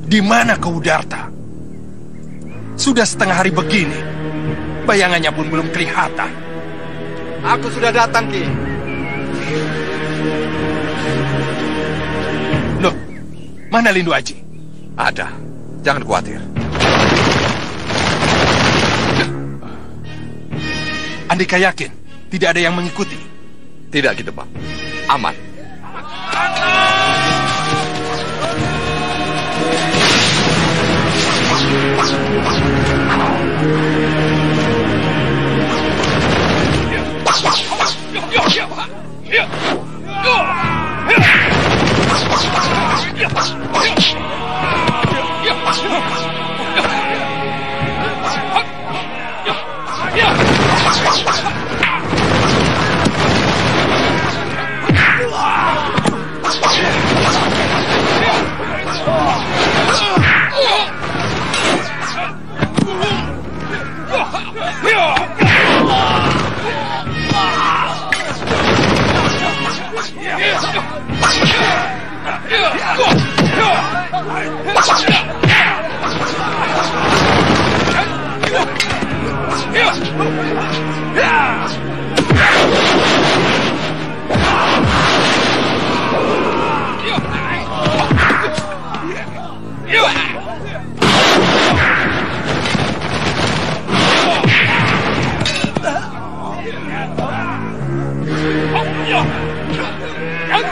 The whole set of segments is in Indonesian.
Di mana kau, Udarta? Sudah setengah hari begini, bayangannya pun belum kelihatan. Aku sudah datang, Ki. Loh, mana Lindu Aji? Ada, jangan khawatir. Andika yakin tidak ada yang mengikuti? Tidak, Ki Demang. Aman.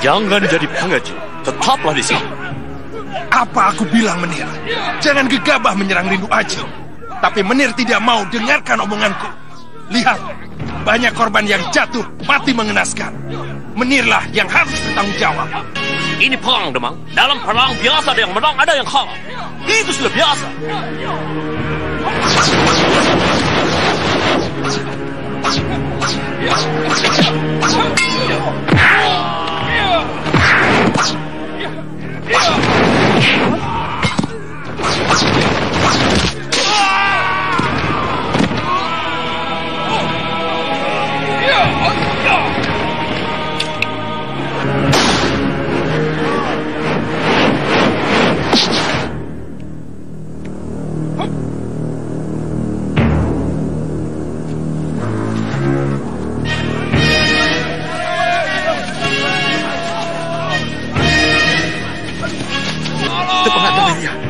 Jangan jadi pengecut, tetaplah di sini. Apa aku bilang, Menir? Jangan gegabah menyerang Lindu Aji. Tapi Menir tidak mau dengarkan omonganku. Lihat, banyak korban yang jatuh mati mengenaskan. Menirlah yang harus bertanggung jawab. Ini perang, Demang. Dalam perang biasa ada yang menang, ada yang kalah. Itu sudah biasa.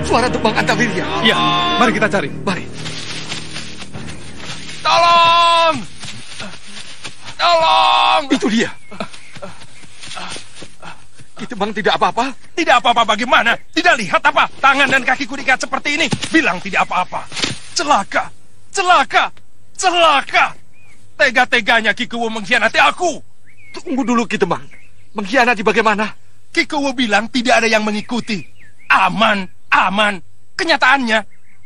Suara Demang Antawirya. Iya, mari kita cari. Mari. Tolong! Tolong! Itu dia. Ki Demang tidak apa-apa? Tidak apa-apa bagaimana? Tidak lihat apa? Tangan dan kakiku diikat seperti ini. Bilang tidak apa-apa. Celaka! Celaka! Celaka! Tega-teganya Ki Kuwu mengkhianati aku. Tunggu dulu, Ki Demang. Mengkhianati bagaimana? Ki Kuwu bilang tidak ada yang mengikuti. Aman, aman. Kenyataannya,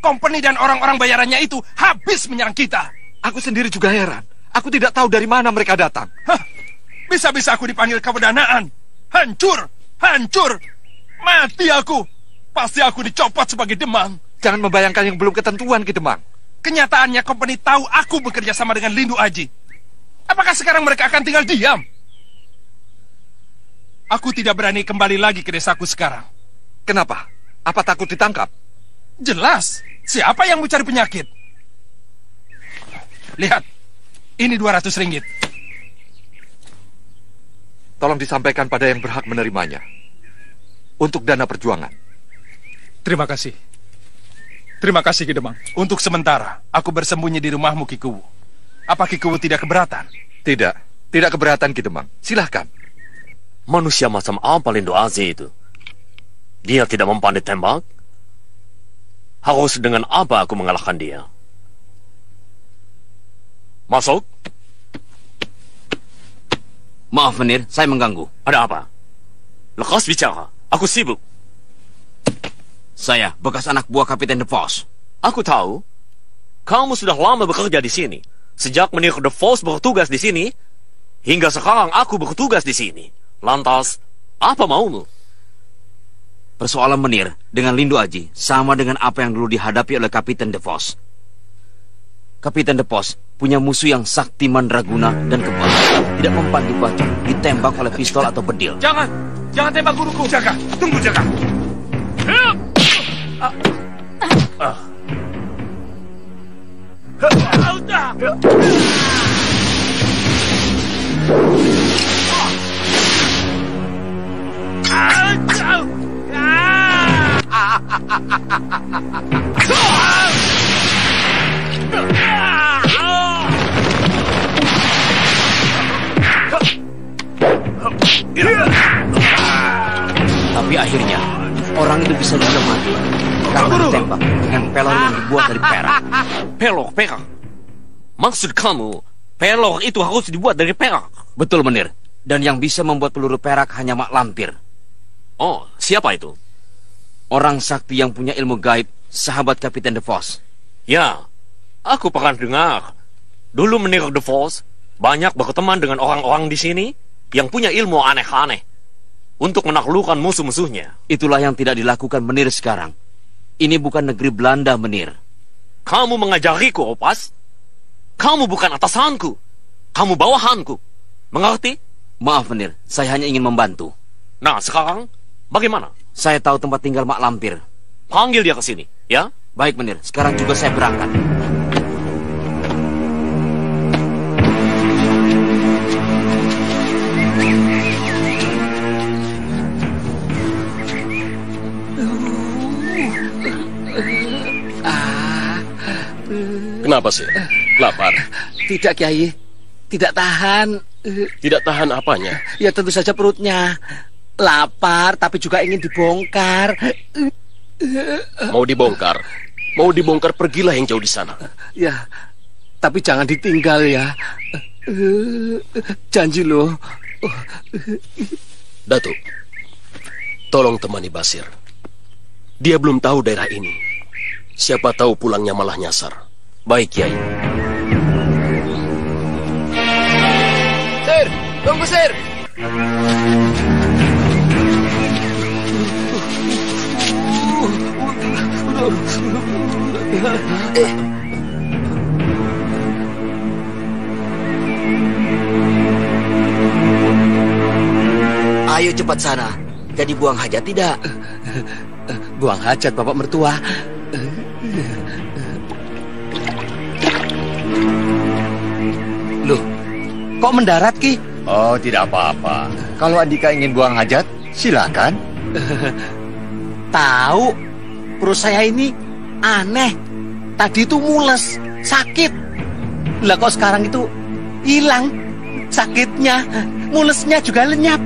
company dan orang-orang bayarannya itu habis menyerang kita. Aku sendiri juga heran. Aku tidak tahu dari mana mereka datang. Hah, bisa-bisa aku dipanggil kepedanaan. Hancur, hancur. Mati aku. Pasti aku dicopot sebagai Demang. Jangan membayangkan yang belum ketentuan, Ki Demang. Kenyataannya company tahu aku bekerja sama dengan Lindu Aji. Apakah sekarang mereka akan tinggal diam? Aku tidak berani kembali lagi ke desaku sekarang. Kenapa? Apa takut ditangkap? Jelas. Siapa yang mau cari penyakit? Lihat. Ini 200 ringgit. tolong disampaikan pada yang berhak menerimanya. Untuk dana perjuangan. Terima kasih. Terima kasih, Ki Demang. Untuk sementara, aku bersembunyi di rumahmu, Ki Kuwu. Apa Ki Kuwu tidak keberatan? Tidak, tidak keberatan, Ki Demang. Silahkan. Manusia macam apa Lindo Aji itu? Dia tidak mempandai tembak? Harus dengan apa aku mengalahkan dia? Masuk. Maaf, Menir, saya mengganggu. Ada apa? Lekas bicara, aku sibuk. Saya, bekas anak buah Kapiten DeVos. Aku tahu, kamu sudah lama bekerja di sini. Sejak Menir DeVos bertugas di sini, hingga sekarang aku bertugas di sini. Lantas, apa maumu? Persoalan Menir dengan Lindo Aji sama dengan apa yang dulu dihadapi oleh Kapiten DeVos. Kapiten DeVos punya musuh yang sakti mandraguna dan kebal. Tidak mempan dibacok, ditembak oleh pistol atau bedil. Jangan tembak guruku. Jaka, tunggu Jaka. Tapi akhirnya orang itu bisa juga mati karena ditembak dengan pelor yang dibuat dari perak. Perak? Maksud kamu, pelor itu harus dibuat dari perak? Betul, Menir. Dan yang bisa membuat peluru perak hanya Mak Lampir. Oh, siapa itu? Orang sakti yang punya ilmu gaib, sahabat Kapiten DeVos. Ya, aku pernah dengar. Dulu Menir DeVos banyak berteman dengan orang-orang di sini yang punya ilmu aneh-aneh untuk menaklukkan musuh-musuhnya. Itulah yang tidak dilakukan Menir sekarang. Ini bukan negeri Belanda, Menir. Kamu mengajariku, Opas. Kamu bukan atasanku. Kamu bawahanku. Mengerti? Maaf, Menir. Saya hanya ingin membantu. Nah, sekarang bagaimana? Saya tahu tempat tinggal Mak Lampir. Panggil dia ke sini, ya? Baik, Menir. Sekarang juga saya berangkat. Kenapa sih? Lapar? Tidak, Kiai. Tidak tahan. Tidak tahan apanya? Ya tentu saja perutnya. Lapar, tapi juga ingin dibongkar. Mau dibongkar? Mau dibongkar, pergilah yang jauh di sana. Ya, tapi jangan ditinggal ya. Janji loh. Datuk, tolong temani Basir. Dia belum tahu daerah ini. Siapa tahu pulangnya malah nyasar. Baik, Kiai. Sir, tunggu, Sir. Ayo cepat sana. Jadi buang hajat tidak? Buang hajat, Bapak Mertua. Loh, kok mendarat, Ki? Oh, tidak apa-apa. Kalau Andika ingin buang hajat, silakan. Tahu, perut saya ini aneh. Tadi itu mules, sakit. Lah kok sekarang itu hilang sakitnya, mulesnya juga lenyap.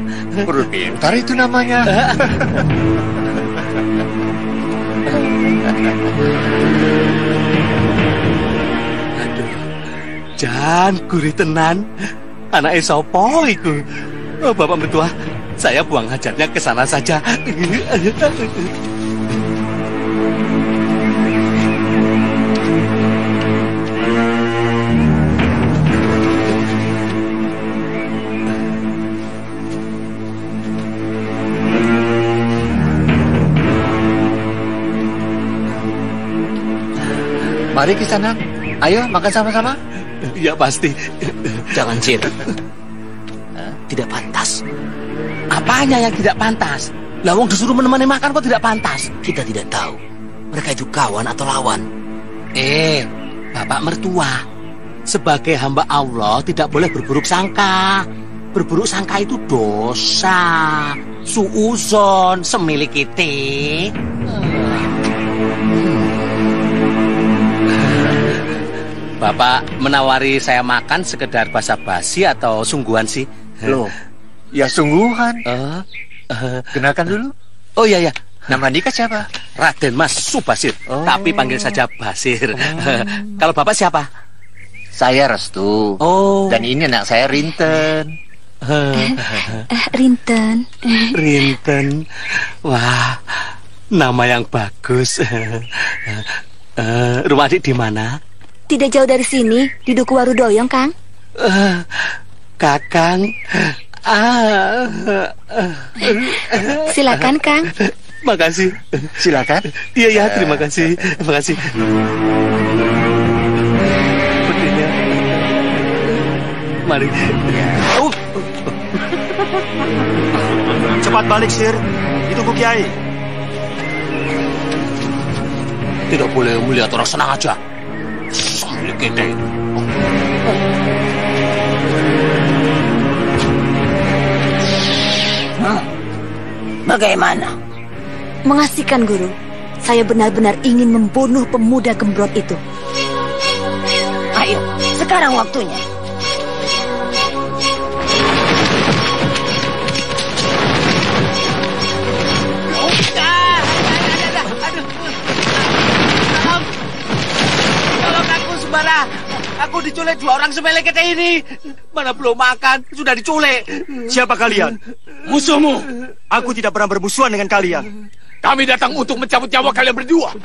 Perut pintar itu namanya. Aduh, jan gurih tenan. Anake sapa iku? Oh, Bapak Mertua, saya buang hajatnya ke sana saja. Mari ke sana. Ayo makan sama-sama. Ya pasti. Jangan, Cir. Tidak pantas. Apanya yang tidak pantas? Lawang disuruh menemani makan kok tidak pantas? Kita tidak tahu. Mereka itu kawan atau lawan. Bapak Mertua, sebagai hamba Allah tidak boleh berburuk sangka. berburuk sangka itu dosa. Suuzon semilik kita. Bapak menawari saya makan sekedar basa-basi atau sungguhan sih? Loh, ya sungguhan. Kenalkan dulu. Oh iya ya, Nama nikah siapa? Raden Mas Subasir. Oh. Tapi panggil saja Basir. Kalau bapak siapa? Saya Restu. Oh. Dan ini anak saya Rinten. Rinten. Rinten. Wah, nama yang bagus. Rumah adik di mana? Tidak jauh dari sini, di Duku Warudoyong, Kang. Kakang. Silakan, Kang. Makasih. Silakan. Iya ya, terima kasih. Terima kasih. Sepertinya. Mari. Cepat balik, Sir. Ditunggu Kiai. Tidak boleh melihat orang senang aja. Sambil gede. Bagaimana? Mengasihkan, Guru. Saya benar-benar ingin membunuh pemuda gembrot itu. Ayo, sekarang waktunya. Tolong aku, Sembara. Aku diculik 2 orang semelek kita ini. Mana belum makan, sudah diculik. Siapa kalian? Musuhmu. Aku tidak pernah bermusuhan dengan kalian. Kami datang untuk mencabut nyawa kalian berdua.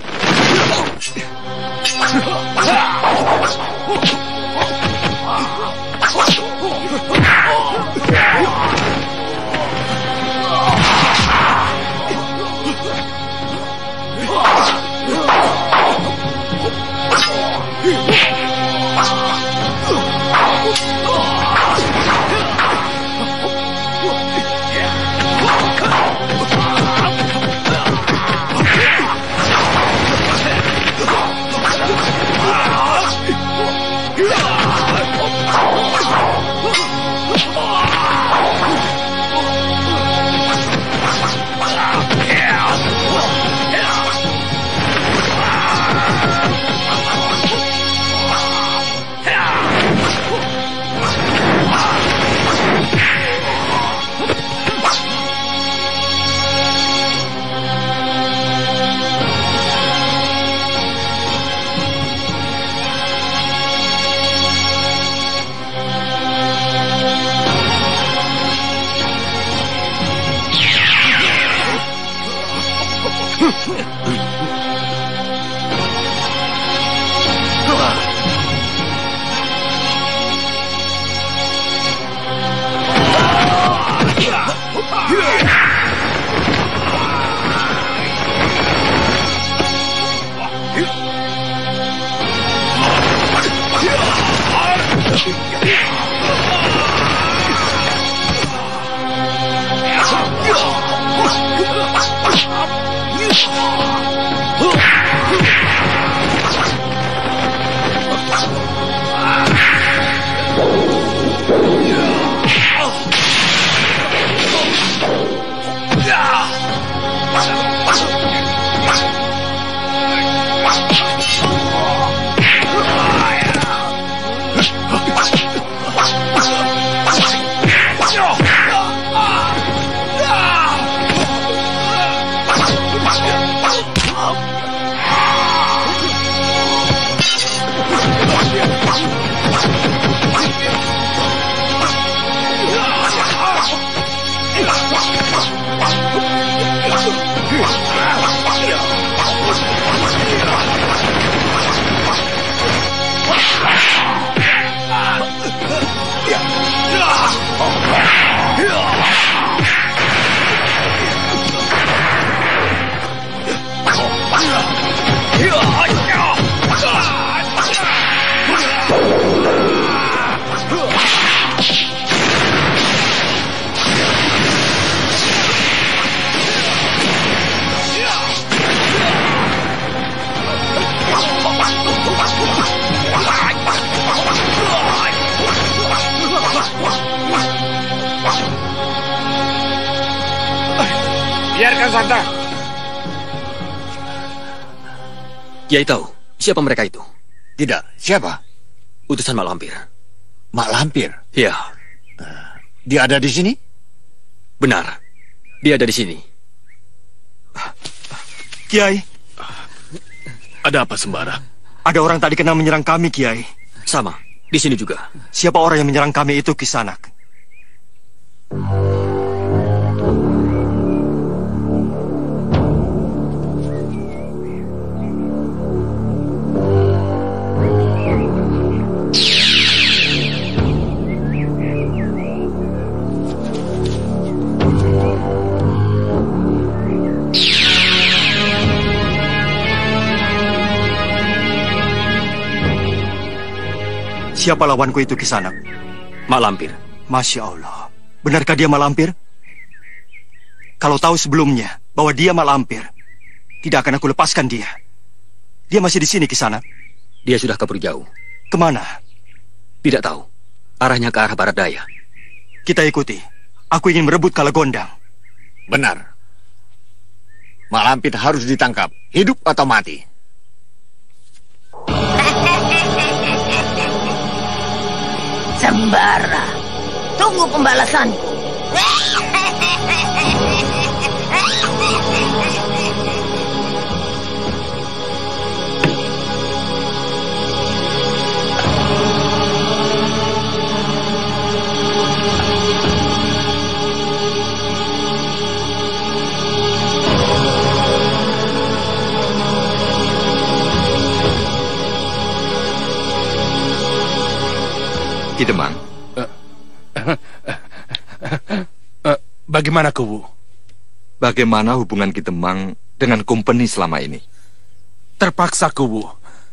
biarkan saja. Kiai tahu siapa mereka itu? Tidak, siapa? Utusan Mak Lampir. Mak Lampir? Iya. Dia ada di sini? Benar, dia ada di sini. Kiai, Ada apa, Sembara? ada orang tak dikenal menyerang kami, Kiai. Sama, di sini juga. Siapa orang yang menyerang kami itu, Kisanak? Siapa lawanku itu, Kisanak? Mak Lampir. Masya Allah. Benarkah dia Mak Lampir? Kalau tahu sebelumnya bahwa dia Mak Lampir, tidak akan aku lepaskan dia. Dia masih di sini, Kisanak. Dia sudah kabur jauh. Kemana? Tidak tahu. Arahnya ke arah barat daya. Kita ikuti. Aku ingin merebut Kalagondang. Benar. Mak Lampir harus ditangkap, hidup atau mati. Sembara, tunggu pembalasanku. Ki Demang. Bagaimana Kuwu? Bagaimana hubungan Ki Demang dengan company selama ini? Terpaksa Kuwu.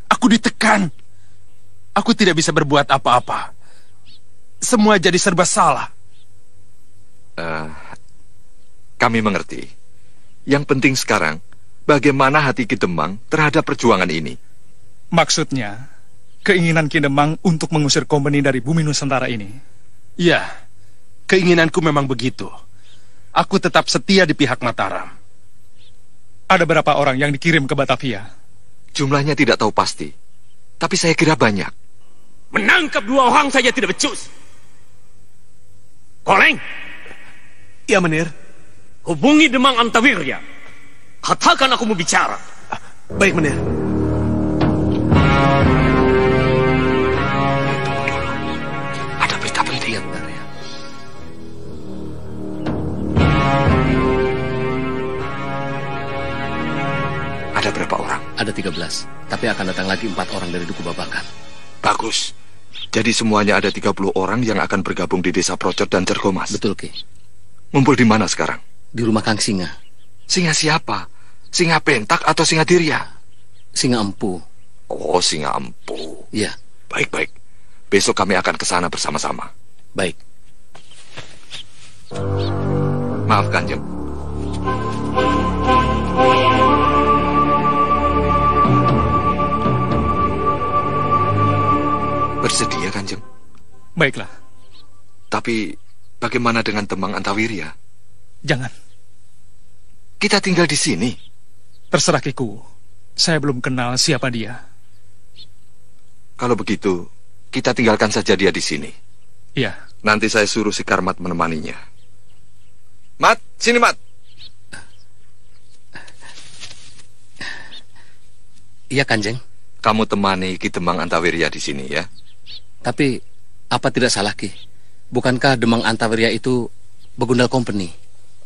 Aku ditekan. Aku tidak bisa berbuat apa-apa. Semua jadi serba salah. Kami mengerti. Yang penting sekarang, bagaimana hati Ki Demang terhadap perjuangan ini? Maksudnya, keinginan Ki Demang untuk mengusir company dari bumi Nusantara ini. Ya, keinginanku memang begitu. Aku tetap setia di pihak Mataram. Ada berapa orang yang dikirim ke Batavia? Jumlahnya tidak tahu pasti, tapi saya kira banyak. Menangkap 2 orang saja tidak becus. Koleng. Ya, Menir. Hubungi Demang Antawirya. Katakan aku mau bicara. Baik, Menir. Ada berita penting. Ya, benar ya. Ada berapa orang? Ada 13, tapi akan datang lagi 4 orang dari Duku Babakan. Bagus. Jadi semuanya ada 30 orang yang akan bergabung di Desa Procot dan Cergomas. Betul, Ki. Ngumpul di mana sekarang? Di rumah Kang Singa. Singa siapa? Singa Pentak atau Singa Dirya? Singa Empu. Oh, Singa Empu. Iya. Baik-baik. Besok kami akan ke sana bersama-sama. Baik. Maaf, Kanjeng. Bersedia, Kanjeng? Baiklah. Tapi bagaimana dengan Demang Antawirya? Jangan. Kita tinggal di sini. Terserah Kiku. Saya belum kenal siapa dia. Kalau begitu, kita tinggalkan saja dia di sini. Iya. Nanti saya suruh si Karmat menemaninya. Mat, sini Mat. Iya, Kanjeng. Kamu temani Ki Demang Antawirya di sini ya. Tapi, apa tidak salah, Ki? Bukankah Demang Antawirya itu begundal company?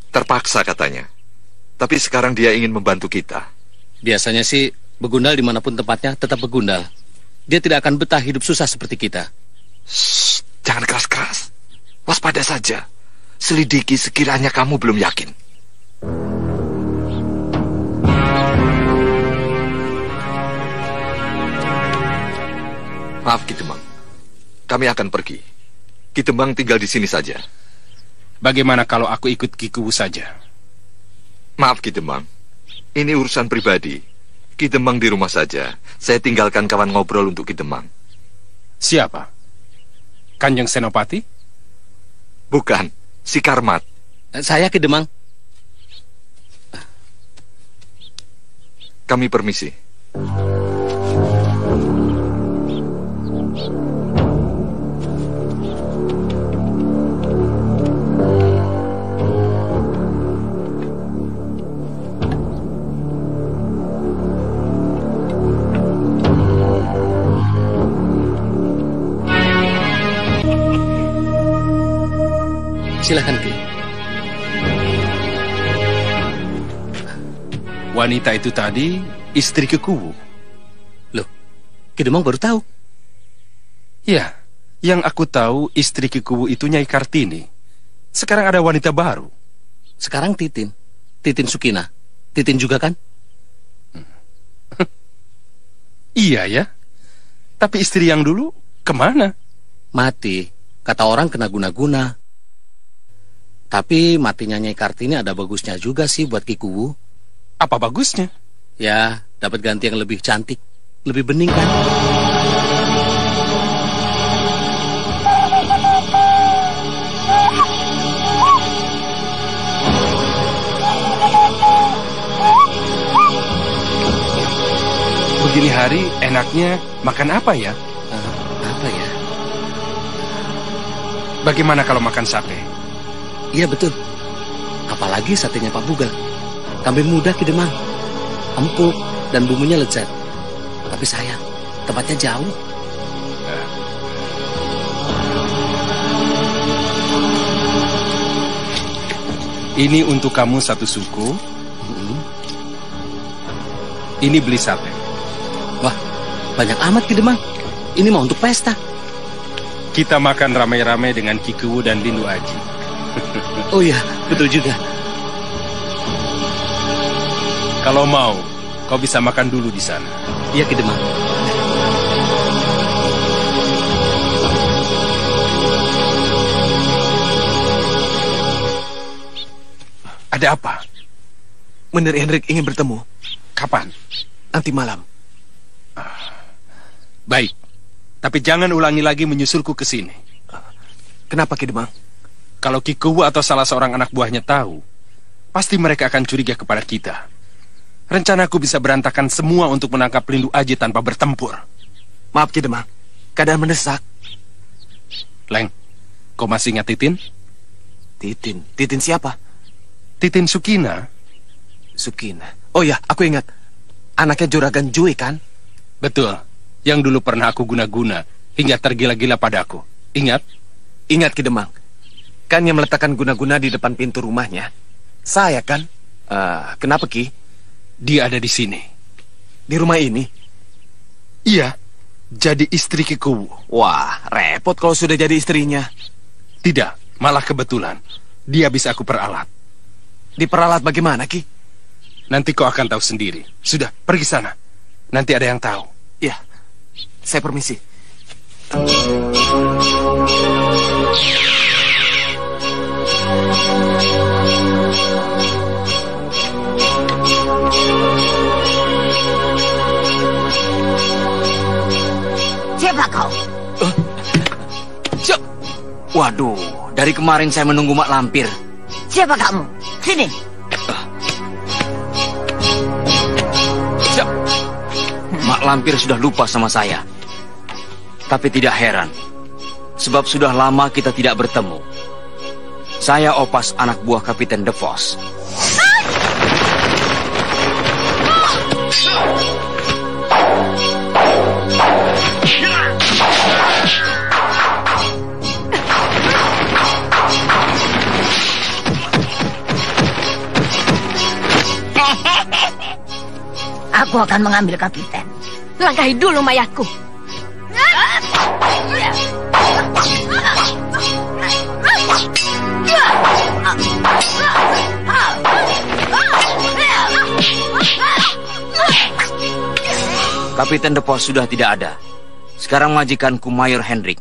Terpaksa katanya. Tapi sekarang dia ingin membantu kita. Biasanya sih, begundal dimanapun tempatnya tetap begundal. Dia tidak akan betah hidup susah seperti kita. Shh, jangan keras-keras. Waspada saja. Selidiki sekiranya kamu belum yakin. Maaf, Ki Demang. Kami akan pergi. Ki Demang tinggal di sini saja. Bagaimana kalau aku ikut Ki Kuwu saja? Maaf, Ki Demang. Ini urusan pribadi. Ki Demang di rumah saja. Saya tinggalkan kawan ngobrol untuk Ki Demang. Siapa? Kanjeng Senopati? Bukan, si Karmat. Saya Ki Demang. Kami permisi. Silakan, Ki. Wanita itu tadi istri Kikuwu. Loh, Ki Demang baru tahu? Ya, yang aku tahu istri Kikuwu itu Nyai Kartini. Sekarang ada wanita baru. Sekarang Titin. Titin Sukina. Titin juga kan? Iya ya. Tapi istri yang dulu kemana? Mati. Kata orang kena guna-guna. Tapi matinya Nyai Kartini ada bagusnya juga sih buat Kikuwu. Apa bagusnya? Ya, dapat ganti yang lebih cantik, lebih bening kan? Begini hari enaknya makan apa ya? Apa ya? Bagaimana kalau makan sate? Iya betul. Apalagi satenya Pak Bugal. Kambing muda Ki Demang. Empuk dan bumbunya lezat. Tapi sayang, tempatnya jauh. Ini untuk kamu satu suku. Ini beli sate. Wah, banyak amat Ki Demang. Ini mau untuk pesta. Kita makan ramai-ramai dengan Kikuwu dan Lindu Aji. Oh iya, betul juga. Kalau mau, kau bisa makan dulu di sana. Iya, Ki Demang. Ada apa? Menir Hendrik ingin bertemu. Kapan? Nanti malam. Baik. Tapi jangan ulangi lagi menyusulku ke sini. Kenapa, Ki Demang? Kalau Kikuwu atau salah seorang anak buahnya tahu, pasti mereka akan curiga kepada kita. Rencanaku bisa berantakan semua untuk menangkap Lindu Aji tanpa bertempur. Maaf, Ki Demang. Keadaan mendesak. Leng, kau masih ingat Titin? Titin? Titin siapa? Titin Sukina. Sukina. Oh ya, aku ingat. Anaknya Juragan Jui, kan? Betul. Yang dulu pernah aku guna-guna hingga tergila-gila padaku. Ingat? Ingat, Ki Demang. Kan yang meletakkan guna-guna di depan pintu rumahnya. Saya kan? Kenapa, Ki? Dia ada di sini. Di rumah ini? Iya. Jadi istri Kikuwu. Wah, repot kalau sudah jadi istrinya. Tidak, malah kebetulan. Dia bisa aku peralat. Diperalat bagaimana, Ki? Nanti kau akan tahu sendiri. Sudah, pergi sana. Nanti ada yang tahu. Ya, saya permisi. Siapa kau? Waduh, dari kemarin saya menunggu Mak Lampir. Siapa kamu? Sini. Mak Lampir sudah lupa sama saya. Tapi tidak heran, sebab sudah lama kita tidak bertemu. Saya Opas, anak buah Kapiten DeVos. Aku akan mengambil kapiten. Langkahi dulu mayatku. Kapiten DeVos sudah tidak ada. Sekarang majikanku Mayor Hendrik.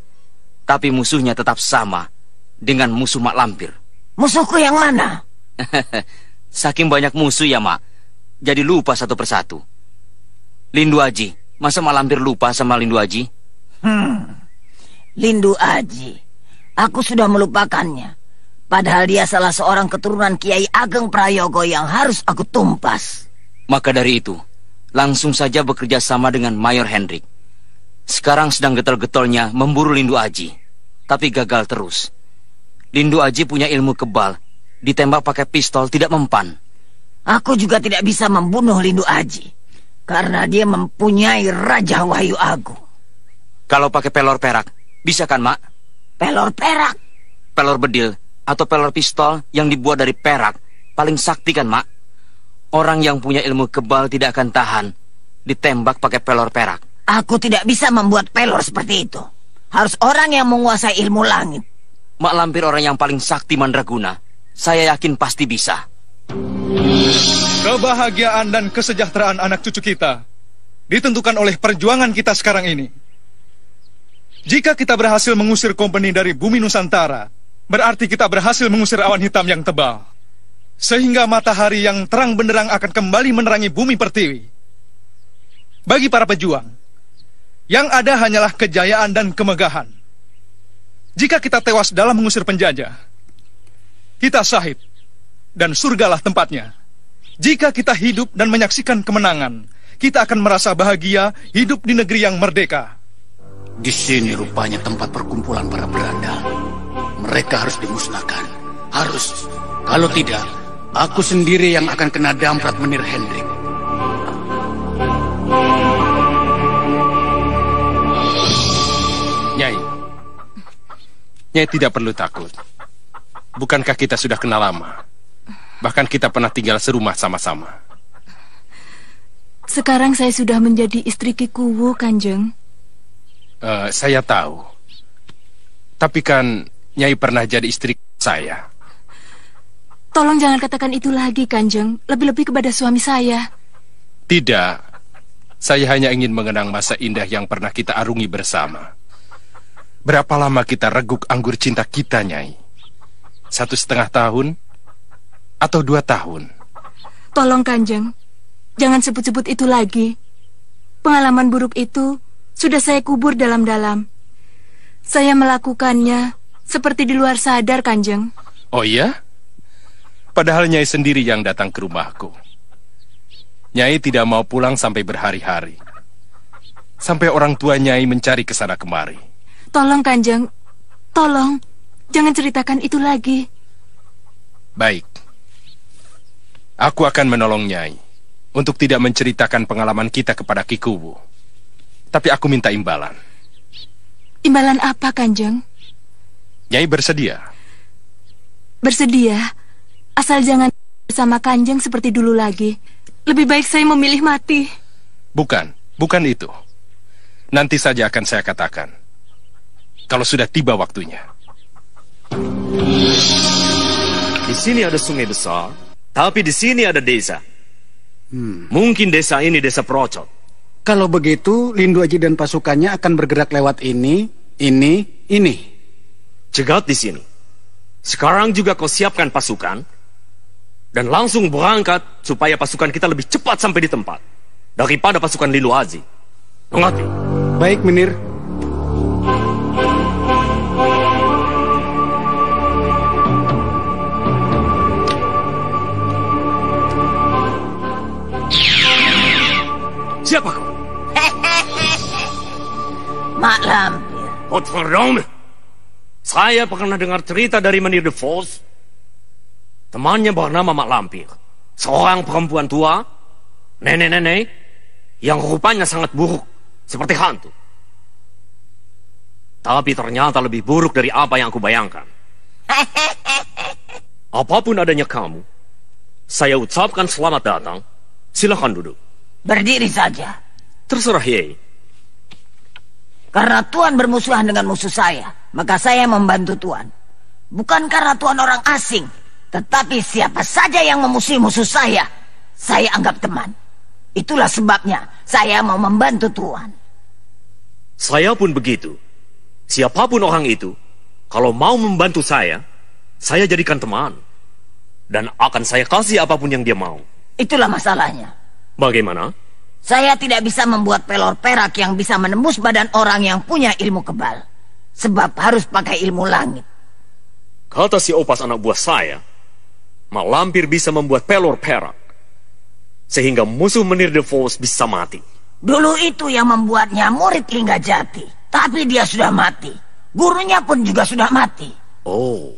Tapi musuhnya tetap sama dengan musuh Mak Lampir. Musuhku yang mana? Saking banyak musuh ya, Mak. Jadi lupa satu persatu. Lindu Aji. Masa Mak Lampir lupa sama Lindu Aji? Lindu Aji. Aku sudah melupakannya. Padahal dia salah seorang keturunan Kiai Ageng Prayogo yang harus aku tumpas. Maka dari itu, langsung saja bekerja sama dengan Mayor Hendrik. Sekarang sedang getol-getolnya memburu Lindu Aji, tapi gagal terus. Lindu Aji punya ilmu kebal, ditembak pakai pistol tidak mempan. Aku juga tidak bisa membunuh Lindu Aji, karena dia mempunyai Raja Wahyu Agung. Kalau pakai pelor perak, bisa kan, Mak? Pelor perak? Pelor bedil atau pelor pistol yang dibuat dari perak paling sakti kan, Mak? Orang yang punya ilmu kebal tidak akan tahan ditembak pakai pelor perak. Aku tidak bisa membuat pelor seperti itu. Harus orang yang menguasai ilmu langit. Mak Lampir orang yang paling sakti mandraguna. Saya yakin pasti bisa. Kebahagiaan dan kesejahteraan anak cucu kita ditentukan oleh perjuangan kita sekarang ini. Jika kita berhasil mengusir kompeni dari bumi Nusantara, berarti kita berhasil mengusir awan hitam yang tebal. Sehingga matahari yang terang benderang akan kembali menerangi bumi pertiwi. Bagi para pejuang, yang ada hanyalah kejayaan dan kemegahan. Jika kita tewas dalam mengusir penjajah, kita syahid, dan surgalah tempatnya. Jika kita hidup dan menyaksikan kemenangan, kita akan merasa bahagia hidup di negeri yang merdeka. Di sini rupanya tempat perkumpulan para berandal. Mereka harus dimusnahkan. Harus. Kalau tidak, aku sendiri yang akan kena damprat Menir Hendrik. Nyai tidak perlu takut. Bukankah kita sudah kenal lama? Bahkan kita pernah tinggal serumah sama-sama. Sekarang saya sudah menjadi istri Ki Kuwu, Kanjeng. Saya tahu. Tapi kan Nyai pernah jadi istri saya. Tolong jangan katakan itu lagi, Kanjeng. Lebih-lebih kepada suami saya. Tidak. Saya hanya ingin mengenang masa indah yang pernah kita arungi bersama. Berapa lama kita reguk anggur cinta kita, Nyai? 1,5 tahun? Atau 2 tahun? Tolong, Kanjeng. Jangan sebut-sebut itu lagi. Pengalaman buruk itu sudah saya kubur dalam-dalam. Saya melakukannya seperti di luar sadar, Kanjeng. Oh iya? Padahal Nyai sendiri yang datang ke rumahku. Nyai tidak mau pulang sampai berhari-hari. Sampai orang tua Nyai mencari ke sana kemari. Tolong, Kanjeng. Tolong, jangan ceritakan itu lagi. Baik. Aku akan menolong Nyai untuk tidak menceritakan pengalaman kita kepada Ki Kuwu. Tapi aku minta imbalan. Imbalan apa, Kanjeng? Nyai bersedia? Bersedia, asal jangan bersama Kanjeng seperti dulu lagi. Lebih baik saya memilih mati. Bukan itu. Nanti saja akan saya katakan. Kalau sudah tiba waktunya. Di sini ada sungai besar, tapi di sini ada desa. Mungkin desa ini desa Procot. Kalau begitu, Lindu Aji dan pasukannya akan bergerak lewat ini. Cegat di sini. Sekarang juga kau siapkan pasukan dan langsung berangkat supaya pasukan kita lebih cepat sampai di tempat daripada pasukan Lindu Aji. Mengerti? Baik, Menir. Siapa kau? Mak Lampir. Godverdomme. Saya pernah dengar cerita dari Menir de Vos. Temannya bernama Mak Lampir. Seorang perempuan tua, nenek-nenek, yang rupanya sangat buruk, seperti hantu. Tapi ternyata lebih buruk dari apa yang aku bayangkan. Apapun adanya kamu, saya ucapkan selamat datang. Silakan duduk. Berdiri saja. Terserah, Yei. Karena Tuan bermusuhan dengan musuh saya, maka saya membantu Tuan. Bukan karena Tuan orang asing, tetapi siapa saja yang memusuhi musuh saya anggap teman. Itulah sebabnya saya mau membantu Tuan. Saya pun begitu. Siapapun orang itu, kalau mau membantu saya jadikan teman. Dan akan saya kasih apapun yang dia mau. Itulah masalahnya. Bagaimana? Saya tidak bisa membuat pelor perak yang bisa menembus badan orang yang punya ilmu kebal. Sebab harus pakai ilmu langit. Kata si Opas anak buah saya, Mak Lampir bisa membuat pelor perak. sehingga musuh Menir the Force bisa mati. Dulu itu yang membuatnya murid hingga jati. Tapi dia sudah mati. Gurunya pun juga sudah mati. Oh.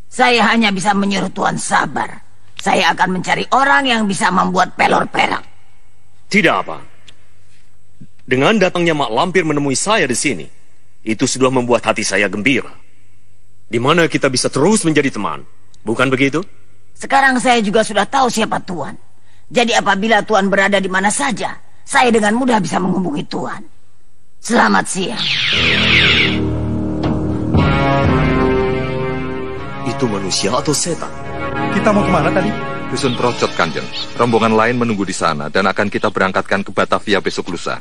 Saya hanya bisa menyuruh Tuan sabar. Saya akan mencari orang yang bisa membuat pelor perak. Tidak apa. Dengan datangnya Mak Lampir menemui saya di sini, itu sudah membuat hati saya gembira. Di mana kita bisa terus menjadi teman. Bukan begitu? Sekarang saya juga sudah tahu siapa Tuan. Jadi apabila Tuan berada di mana saja, saya dengan mudah bisa menghubungi Tuan. Selamat siang. Itu manusia atau setan? Kita mau kemana tadi? Dusun Procot, Kanjeng. Rombongan lain menunggu di sana dan akan kita berangkatkan ke Batavia besok lusa.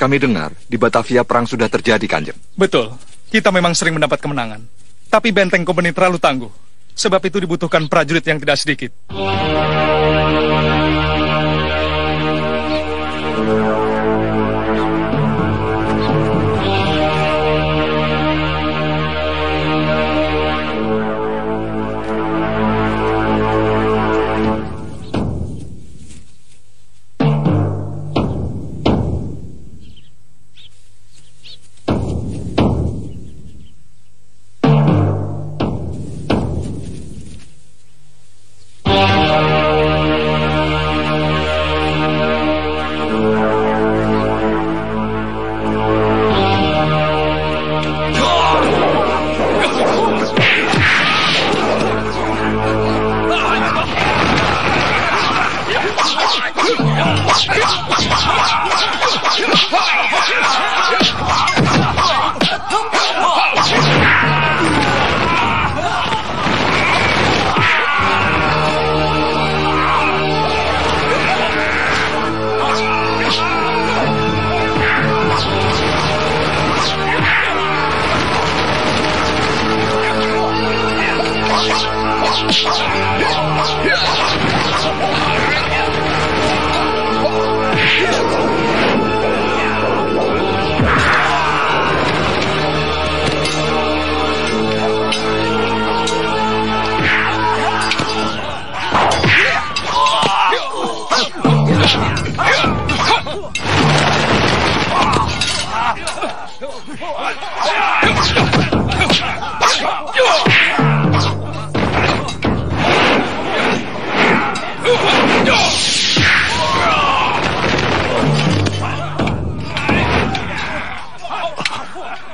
Kami dengar di Batavia perang sudah terjadi, Kanjeng. Betul. Kita memang sering mendapat kemenangan. Tapi benteng kompeni terlalu tangguh. Sebab itu dibutuhkan prajurit yang tidak sedikit.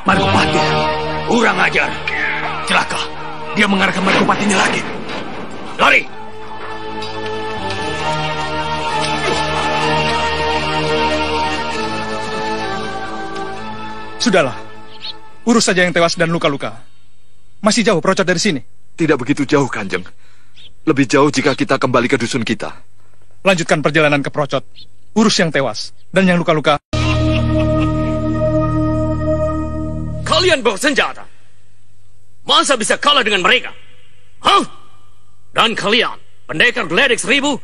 Margopati, kurang ajar. Celaka, dia mengarahkan Margopatinya lagi. Lari! Sudahlah, urus saja yang tewas dan luka-luka. Masih jauh Procot dari sini? Tidak begitu jauh, Kanjeng. Lebih jauh jika kita kembali ke dusun kita. Lanjutkan perjalanan ke Procot. Urus yang tewas dan yang luka-luka. Kalian bersenjata. Masa bisa kalah dengan mereka? Hah? Dan kalian, pendekar geledek 1000,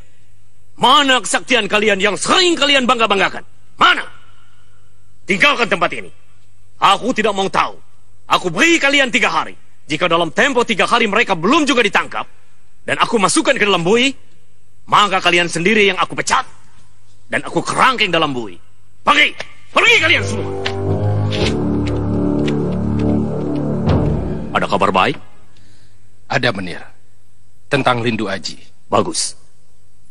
mana kesaktian kalian yang sering kalian bangga-banggakan? Mana? Tinggalkan tempat ini. Aku tidak mau tahu. Aku beri kalian 3 hari. Jika dalam tempo 3 hari mereka belum juga ditangkap, dan aku masukkan ke dalam bui, maka kalian sendiri yang aku pecat, dan aku kerangkeng dalam bui. Pergi! Pergi kalian semua! Ada kabar baik? Ada, Menir. Tentang Lindu Aji. Bagus.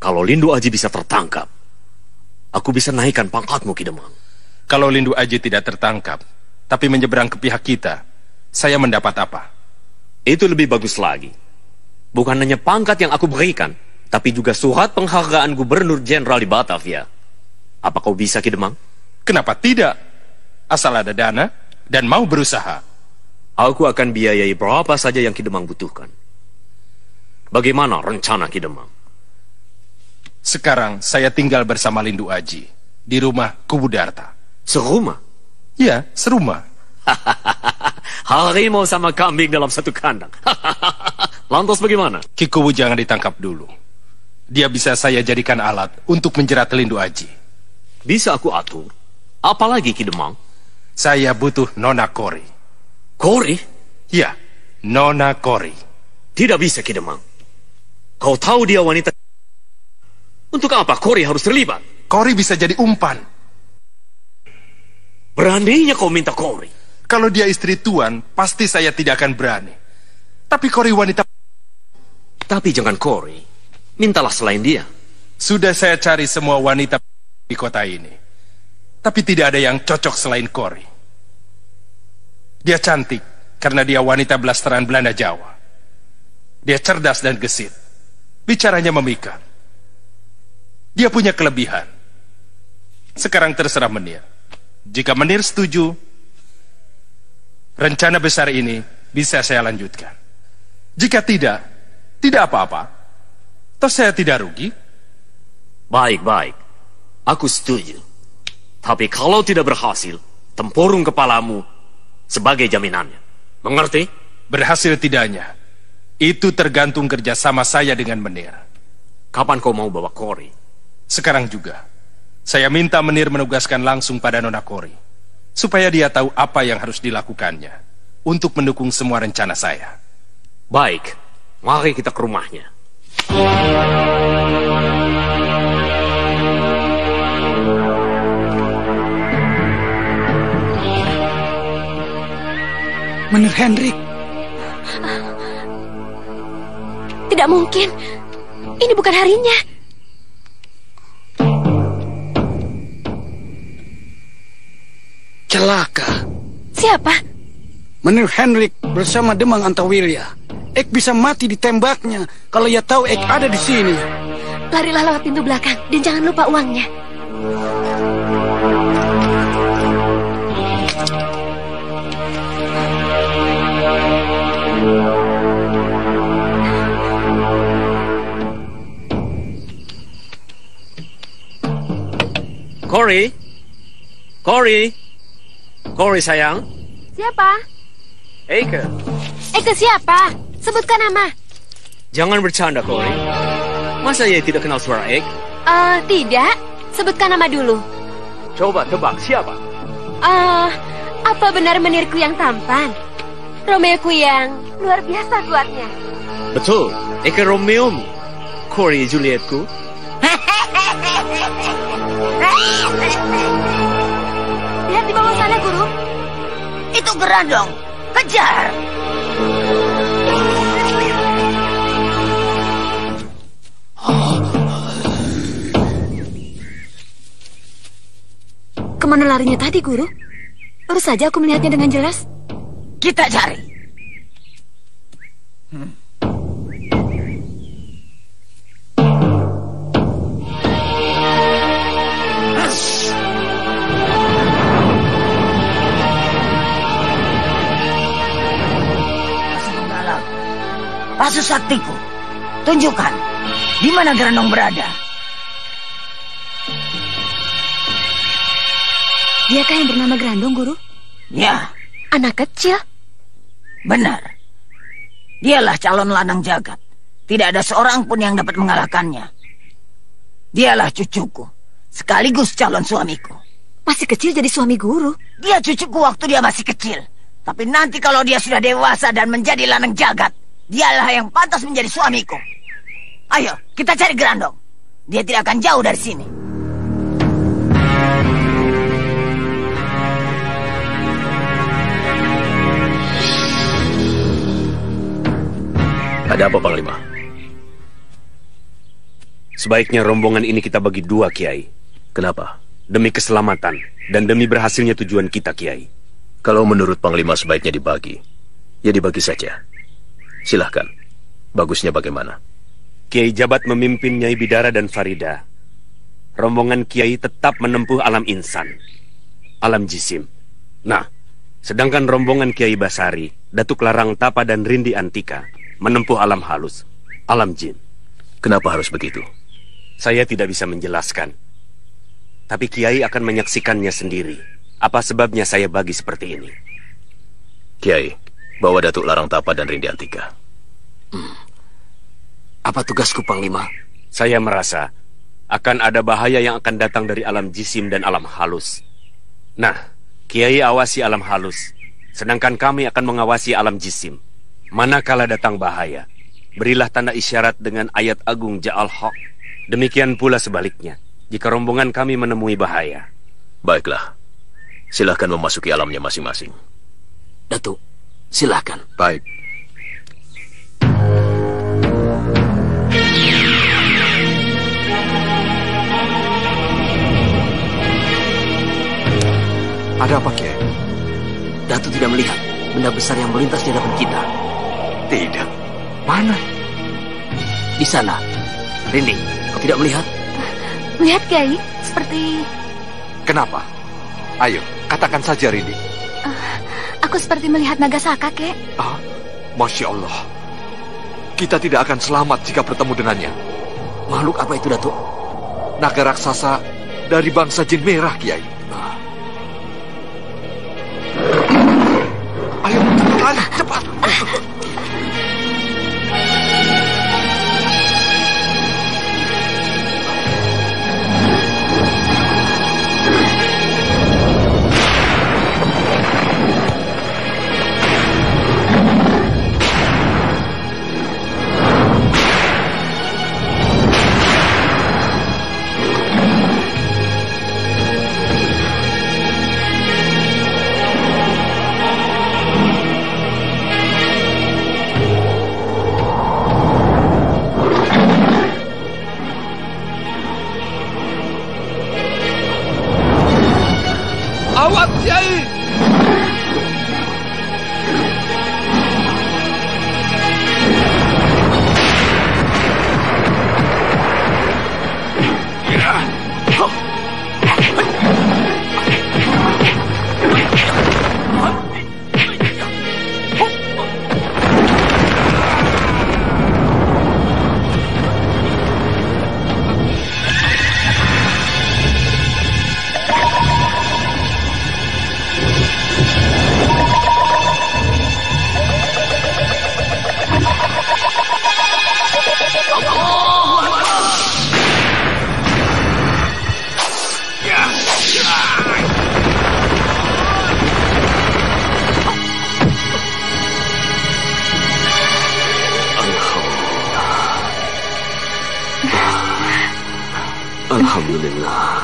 Kalau Lindu Aji bisa tertangkap, aku bisa naikkan pangkatmu, Ki Demang. Kalau Lindu Aji tidak tertangkap, tapi menyeberang ke pihak kita, saya mendapat apa? Itu lebih bagus lagi. Bukan hanya pangkat yang aku berikan, tapi juga surat penghargaan Gubernur Jenderal di Batavia. Apa kau bisa, Ki Demang? Kenapa tidak? Asal ada dana dan mau berusaha. Aku akan biayai berapa saja yang Ki Demang butuhkan. Bagaimana rencana Ki Demang? Sekarang saya tinggal bersama Lindu Aji di rumah Kubu Darta. Serumah? Ya, serumah. Harimau sama kambing dalam satu kandang. Lantas bagaimana? Ki Kubu jangan ditangkap dulu. Dia bisa saya jadikan alat untuk menjerat Lindu Aji. Bisa aku atur? Apalagi Ki Demang? Saya butuh Nona Kori. Kori? Ya, Nona Kori. Tidak bisa, Ki Demang. Kau tahu dia wanita. Untuk apa Kori harus terlibat? Kori bisa jadi umpan. Beraninya kau minta Kori? Kalau dia istri tuan, pasti saya tidak akan berani. Tapi Kori wanita... Tapi jangan Kori. Mintalah selain dia. Sudah saya cari semua wanita di kota ini. Tapi tidak ada yang cocok selain Kori. Dia cantik karena dia wanita blasteran Belanda Jawa. Dia cerdas dan gesit. Bicaranya memikat. Dia punya kelebihan. Sekarang terserah Menir. Jika Menir setuju, rencana besar ini bisa saya lanjutkan. Jika tidak, tidak apa-apa. Toh saya tidak rugi. Baik. Aku setuju. Tapi kalau tidak berhasil, tempurung kepalamu sebagai jaminannya. Mengerti? Berhasil tidaknya, itu tergantung kerjasama saya dengan Menir. Kapan kau mau bawa Kori? Sekarang juga. Saya minta Menir menugaskan langsung pada Nona Kori, supaya dia tahu apa yang harus dilakukannya untuk mendukung semua rencana saya. Baik, mari kita ke rumahnya. Menir Hendrik. Tidak mungkin. Ini bukan harinya. Celaka. Siapa? Menir Hendrik bersama Demang Antawirya. Ek bisa mati ditembaknya kalau ia tahu Ek ada di sini. Larilah lewat pintu belakang dan jangan lupa uangnya. Kori sayang. Siapa? Eike. Eike siapa? Sebutkan nama. Jangan bercanda, Kori. Masa ia tidak kenal suara Eike? Tidak. Sebutkan nama dulu. Coba tebak, siapa? Apa benar menirku yang tampan? Romeoku yang luar biasa kuatnya. Betul, Eike Romeomu. Kori Julietku. Lihat di bawah sana, Guru. Itu Gerandong. Kejar! Kemana larinya tadi, Guru? Baru saja aku melihatnya dengan jelas. Kita cari. Pasu saktiku, tunjukkan di mana Gerandong berada. Diakah yang bernama Gerandong, Guru? Ya. Anak kecil? Benar. Dialah calon lanang jagat. Tidak ada seorang pun yang dapat mengalahkannya. Dialah cucuku, sekaligus calon suamiku. Masih kecil jadi suami Guru? Dia cucuku waktu dia masih kecil. Tapi nanti kalau dia sudah dewasa dan menjadi lanang jagat, dialah yang pantas menjadi suamiku. Ayo, kita cari Gerandong. Dia tidak akan jauh dari sini. Ada apa, Panglima? Sebaiknya rombongan ini kita bagi dua, Kiai. Kenapa? Demi keselamatan dan demi berhasilnya tujuan kita, Kiai. Kalau menurut Panglima sebaiknya dibagi, ya dibagi saja. Silahkan. Bagusnya bagaimana? Kiai Jabat memimpin Nyai Bidara dan Farida. Rombongan Kiai tetap menempuh alam insan, alam jisim. Nah, sedangkan rombongan Kiai Basari, Datuk Larang Tapa dan Rindi Antika menempuh alam halus, alam jin. Kenapa harus begitu? Saya tidak bisa menjelaskan. Tapi Kiai akan menyaksikannya sendiri. Apa sebabnya saya bagi seperti ini? Kiai, bawa Datuk Larang Tapa dan Rindi Antika. Apa tugasku, Panglima? Saya merasa akan ada bahaya yang akan datang dari alam jisim dan alam halus. Nah, Kiai awasi alam halus, sedangkan kami akan mengawasi alam jisim. Manakala datang bahaya, berilah tanda isyarat dengan ayat agung Ja'al Haq Demikian pula sebaliknya, jika rombongan kami menemui bahaya. Baiklah, silahkan memasuki alamnya masing-masing. Datuk, silahkan. Baik. Ada apa, Kiai? Datuk tidak melihat benda besar yang melintas di hadapan kita. Tidak. Mana? Di sana. Rinding, kau tidak melihat? Lihat, Kiai. Seperti... Kenapa? Ayo, katakan saja, Rindi. Aku seperti melihat naga saka, Kek. Masya Allah. Kita tidak akan selamat jika bertemu dengannya. Makhluk apa itu, Datuk? Naga raksasa dari bangsa jin merah, Kiai. Ayo, lari, cepat. Awas, Kiai! Alhamdulillah.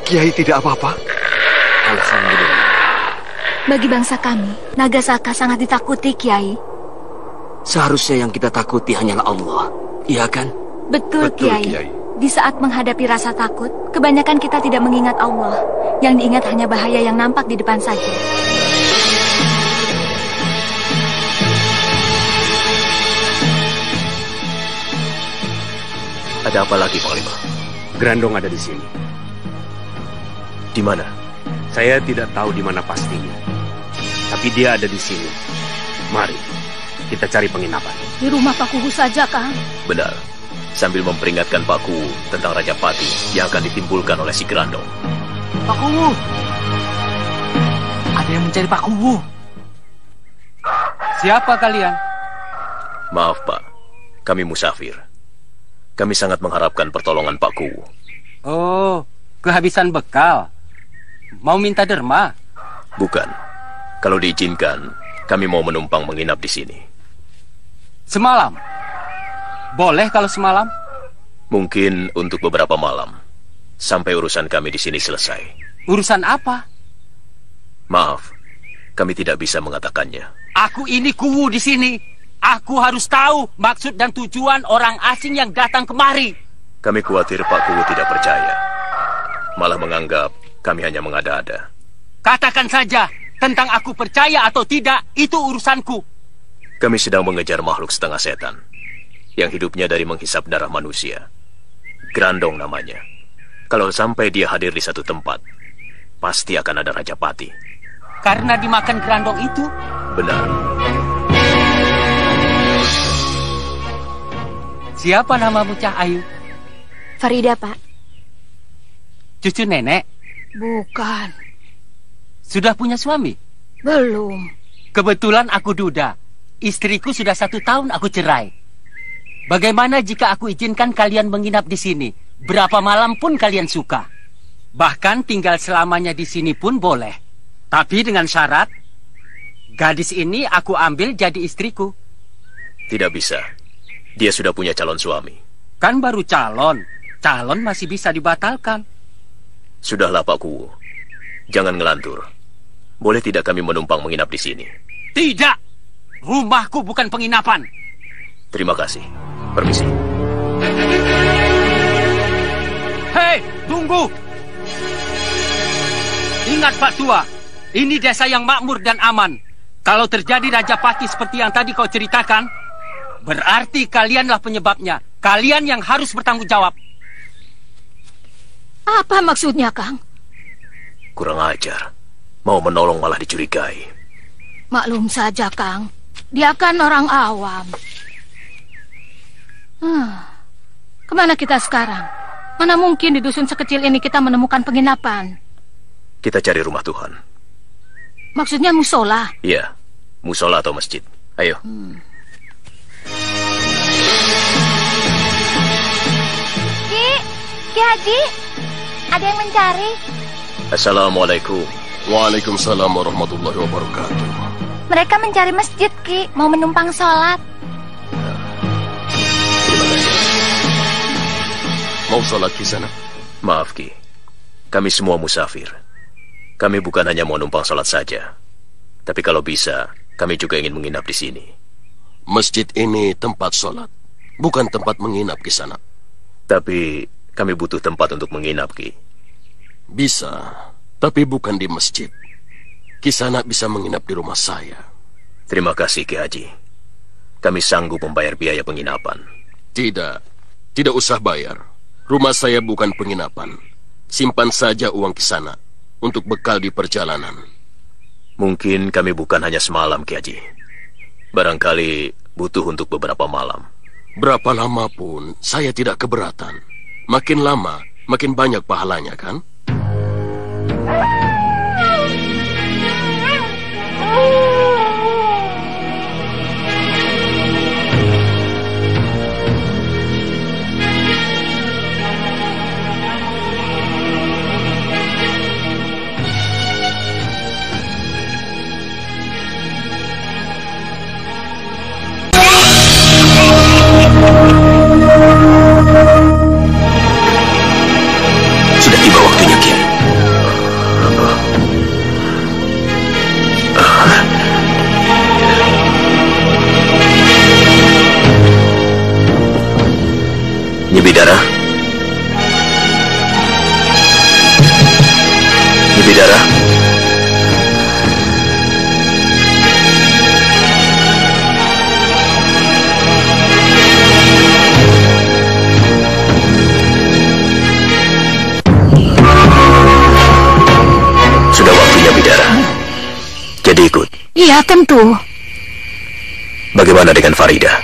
Kiai tidak apa-apa? Alhamdulillah. Bagi bangsa kami, naga saka sangat ditakuti, Kiai. Seharusnya yang kita takuti hanyalah Allah, iya kan? Betul, Kiai. Di saat menghadapi rasa takut, kebanyakan kita tidak mengingat Allah. Yang diingat hanya bahaya yang nampak di depan saja. Ada apa lagi, Panglima? Grandong ada di sini. Di mana? Saya tidak tahu di mana pastinya. Tapi dia ada di sini. Mari, kita cari penginapan. Di rumah Pak Kuhu saja, Kang. Benar. Sambil memperingatkan Pak Kuhu tentang Raja Pati yang akan ditimbulkan oleh si Grandong. Pak Kuhu! Ada yang mencari Pak Kuhu. Siapa kalian? Maaf, Pak. Kami musafir. Kami sangat mengharapkan pertolongan Pak Kuhu. Oh, kehabisan bekal. Mau minta derma? Bukan. Kalau diizinkan, kami mau menumpang menginap di sini. Semalam? Boleh kalau semalam? Mungkin untuk beberapa malam. Sampai urusan kami di sini selesai. Urusan apa? Maaf, kami tidak bisa mengatakannya. Aku ini Kuhu di sini. Aku harus tahu maksud dan tujuan orang asing yang datang kemari. Kami khawatir Pak Kuhu tidak percaya. Malah menganggap kami hanya mengada-ada. Katakan saja, tentang aku percaya atau tidak, itu urusanku. Kami sedang mengejar makhluk setengah setan yang hidupnya dari menghisap darah manusia. Grandong namanya. Kalau sampai dia hadir di satu tempat, pasti akan ada Raja Pati. Karena dimakan Grandong itu? Benar. Siapa namamu, Cah Ayu? Farida, Pak. Cucu nenek? Bukan. Sudah punya suami? Belum. Kebetulan aku duda. Istriku sudah 1 tahun aku cerai. Bagaimana jika aku izinkan kalian menginap di sini? Berapa malam pun kalian suka. Bahkan tinggal selamanya di sini pun boleh. Tapi dengan syarat, gadis ini aku ambil jadi istriku. Tidak bisa. Dia sudah punya calon suami. Kan baru calon. Calon masih bisa dibatalkan. Sudahlah Pak Kuwu. Jangan ngelantur. Boleh tidak kami menumpang menginap di sini? Tidak. Rumahku bukan penginapan. Terima kasih. Permisi. Hei, tunggu. Ingat Pak Tua, ini desa yang makmur dan aman. Kalau terjadi Rajapati seperti yang tadi kau ceritakan, berarti kalianlah penyebabnya. Kalian yang harus bertanggung jawab. Apa maksudnya, Kang? Kurang ajar. Mau menolong malah dicurigai. Maklum saja, Kang. Dia kan orang awam. Kemana kita sekarang? Mana mungkin di dusun sekecil ini kita menemukan penginapan? Kita cari rumah Tuhan. Maksudnya musola? Iya, musola atau masjid. Ayo. Ki Haji, ada yang mencari. Assalamualaikum. Waalaikumsalam warahmatullahi wabarakatuh. Mereka mencari masjid, Ki. Mau menumpang sholat. Mau sholat di sana? Maaf, Ki. Kami semua musafir. Kami bukan hanya mau numpang sholat saja. Tapi kalau bisa, kami juga ingin menginap di sini. Masjid ini tempat sholat, bukan tempat menginap di sana. Tapi kami butuh tempat untuk menginap, Ki. Bisa, tapi bukan di masjid. Kisana bisa menginap di rumah saya. Terima kasih, Ki Haji. Kami sanggup membayar biaya penginapan. Tidak usah bayar. Rumah saya bukan penginapan. Simpan saja uang Kisana untuk bekal di perjalanan. Mungkin kami bukan hanya semalam, Ki Haji. Barangkali butuh untuk beberapa malam. Berapa lama pun saya tidak keberatan. Makin lama, makin banyak pahalanya, kan? Sudah tiba waktunya, Ki. Nyibidara? Nyibidara? Sudah waktunya, Bidara. Jadi ikut. Iya, tentu. Bagaimana dengan Farida?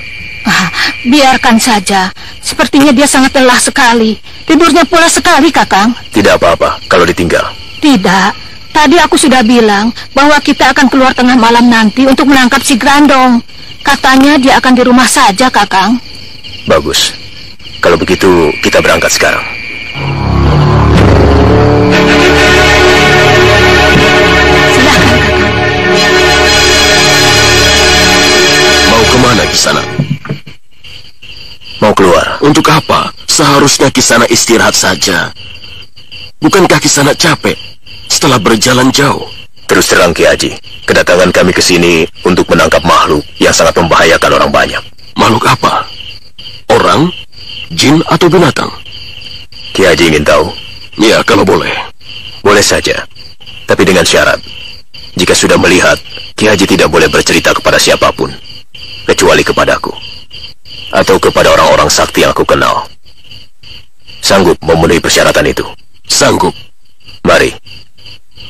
Biarkan saja. Sepertinya dia sangat lelah sekali. Tidurnya pula sekali, Kakang. Tidak apa-apa kalau ditinggal. Tidak. Tadi aku sudah bilang bahwa kita akan keluar tengah malam nanti untuk menangkap si Grandong. Katanya dia akan di rumah saja, Kakang. Bagus. Kalau begitu, kita berangkat sekarang. Mau kemana Kisana? Mau keluar. Untuk apa? Seharusnya Kisana istirahat saja. Bukankah Kisana capek setelah berjalan jauh? Terus terang, Ki Haji, kedatangan kami ke sini untuk menangkap makhluk yang sangat membahayakan orang banyak. Makhluk apa? Orang, jin, atau binatang? Ki Haji ingin tahu? Ya, kalau boleh. Boleh saja, tapi dengan syarat. Jika sudah melihat, Ki Haji tidak boleh bercerita kepada siapapun, kecuali kepadaku, atau kepada orang-orang sakti yang aku kenal. Sanggup memenuhi persyaratan itu? Sanggup. Mari.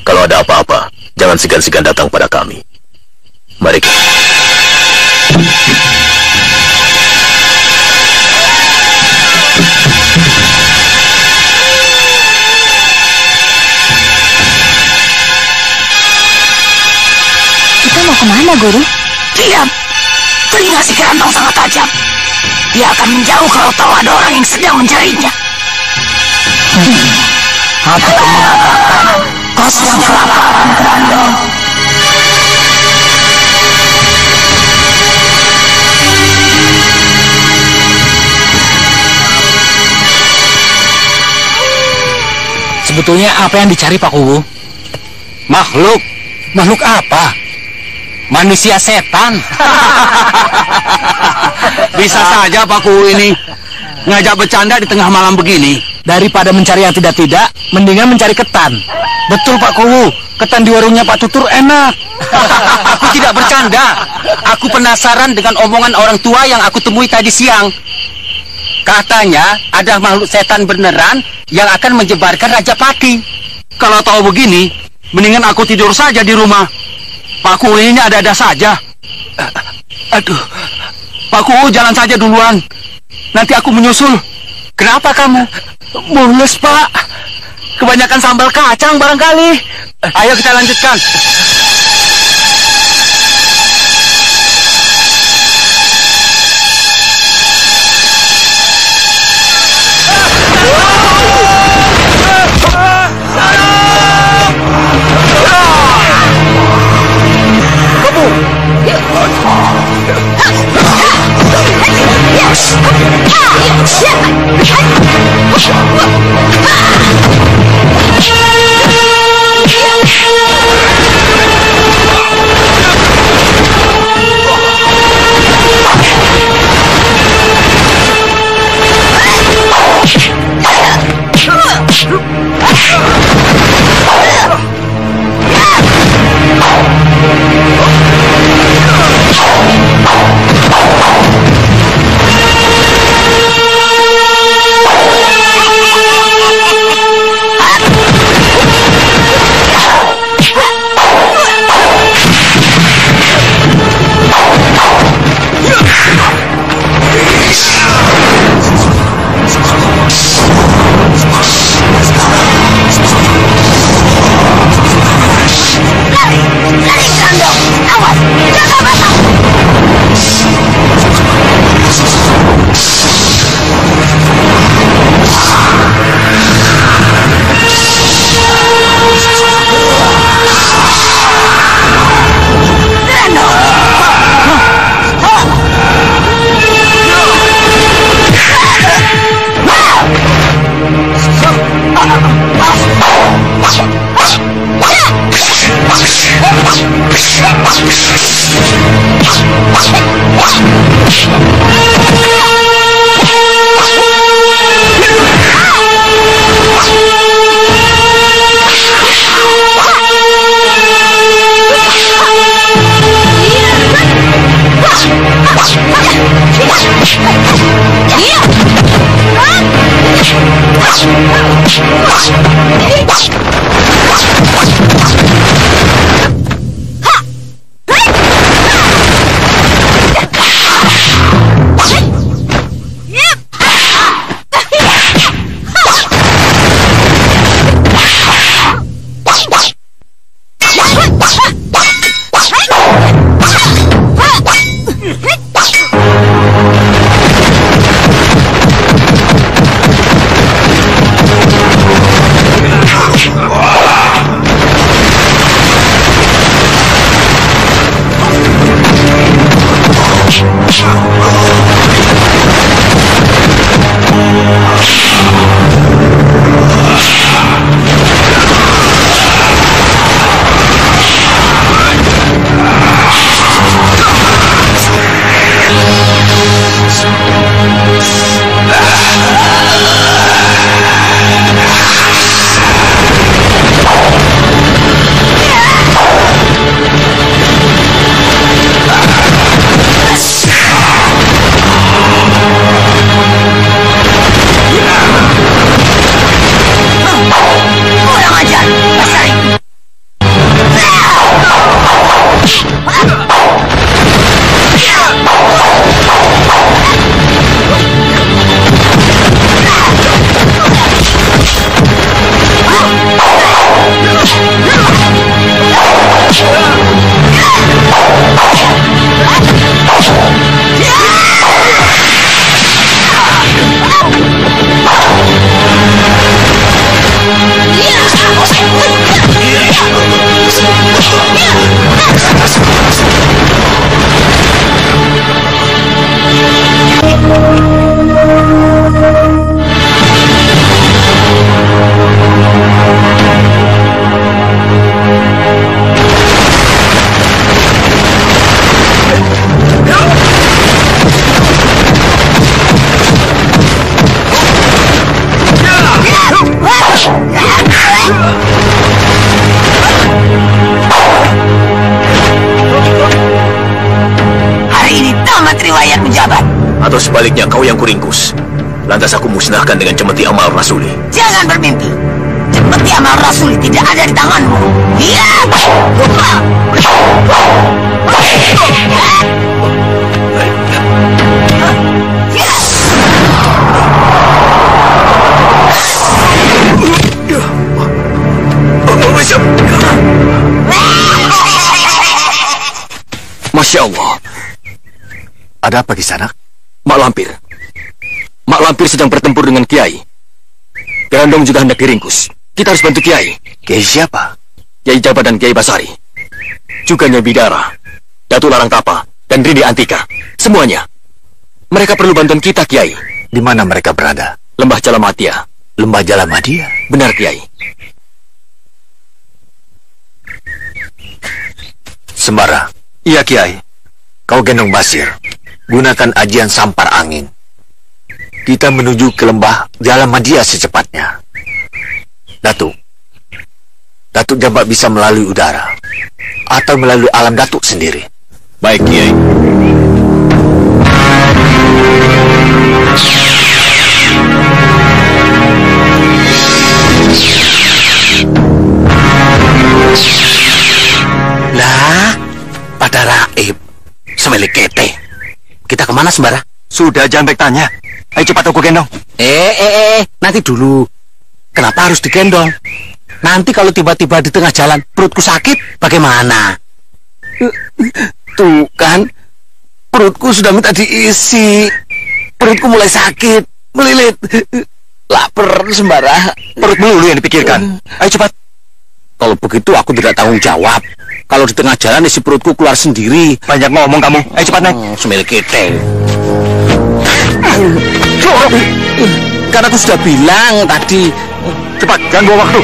Kalau ada apa-apa, jangan segan-segan datang pada kami. Mari kita. Kita mau kemana, Guru? Diam. Telinga si Grandong sangat tajam. Dia akan menjauh kalau tahu ada orang yang sedang mencarinya. Aku mengatakan kau sedang kelaparan, Grandong. Sebetulnya apa yang dicari Pak Kuwu? Makhluk. Makhluk apa? Manusia setan. Bisa saja Pak Kuwu ini ngajak bercanda di tengah malam begini. Daripada mencari yang tidak-tidak, mendingan mencari ketan. Betul Pak Kuwu, ketan di warungnya Pak Tutur enak. Aku tidak bercanda. Aku penasaran dengan omongan orang tua yang aku temui tadi siang. Katanya ada makhluk setan beneran yang akan menjebarkan Raja Pati. Kalau tahu begini, mendingan aku tidur saja di rumah. Pak Kuwu ini ada-ada saja. Aduh, Pak Kuwu jalan saja duluan. Nanti aku menyusul. Kenapa kamu? Mules, Pak. Kebanyakan sambal kacang barangkali. Ayo kita lanjutkan. Atau sebaliknya kau yang kuringkus. Lantas aku musnahkan dengan cemeti amal rasuli. Jangan bermimpi. Cemeti amal rasuli tidak ada di tanganmu. Iya. Masya Allah. Ada apa di sana? Mak Lampir. Mak Lampir sedang bertempur dengan Kiai. Grandong juga hendak diringkus. Kita harus bantu Kiai. Kiai siapa? Kiai Jabat dan Kiai Basari. Juga Nyai Bidara, Datuk Larang Tapa, dan Ridi Antika. Semuanya. Mereka perlu bantuan kita, Kiai. Di mana mereka berada? Lembah Jalamatia. Lembah Jalamatia? Benar, Kiai. Sembara. Iya, Kiai. Kau gendong Basir. Gunakan ajian sampar angin. Kita menuju ke lembah Jalamatia secepatnya. Datuk. Datuk Jabat bisa melalui udara. Atau melalui alam Datuk sendiri. Baik, Kiai. Lah, pada raib. Semelik kete. Kita kemana, Sembara? Sudah, jangan baik tanya. Ayo cepat aku gendong. Nanti dulu. Kenapa harus digendong? Nanti kalau tiba-tiba di tengah jalan perutku sakit, bagaimana? Tuh kan, perutku sudah minta diisi. Perutku mulai sakit, melilit. Lapar, Sembara. Perut melulu yang dipikirkan. Ayo cepat. Kalau begitu aku tidak tanggung jawab. Kalau di tengah jalan isi perutku keluar sendiri. Banyak ngomong kamu. Ayo cepat, naik. Semelik kete. Karena aku sudah bilang tadi. Cepat, jangan buang waktu.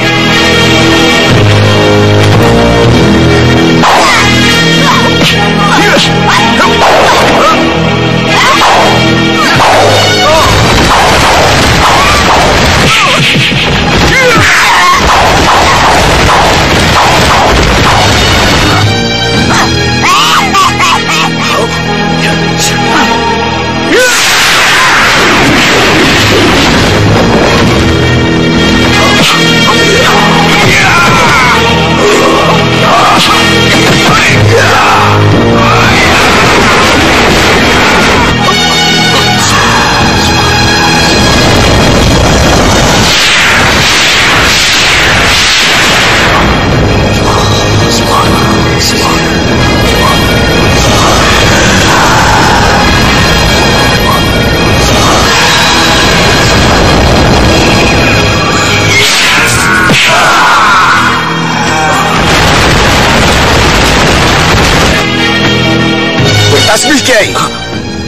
Tasbih, Kiai.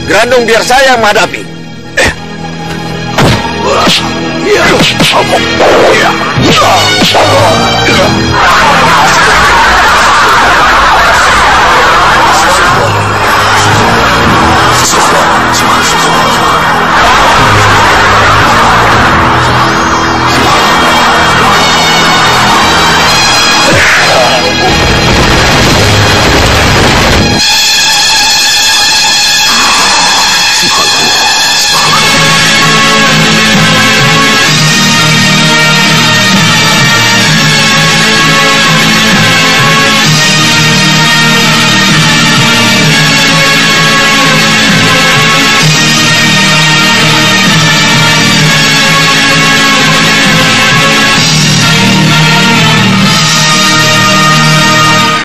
Grandong biar saya yang menghadapi.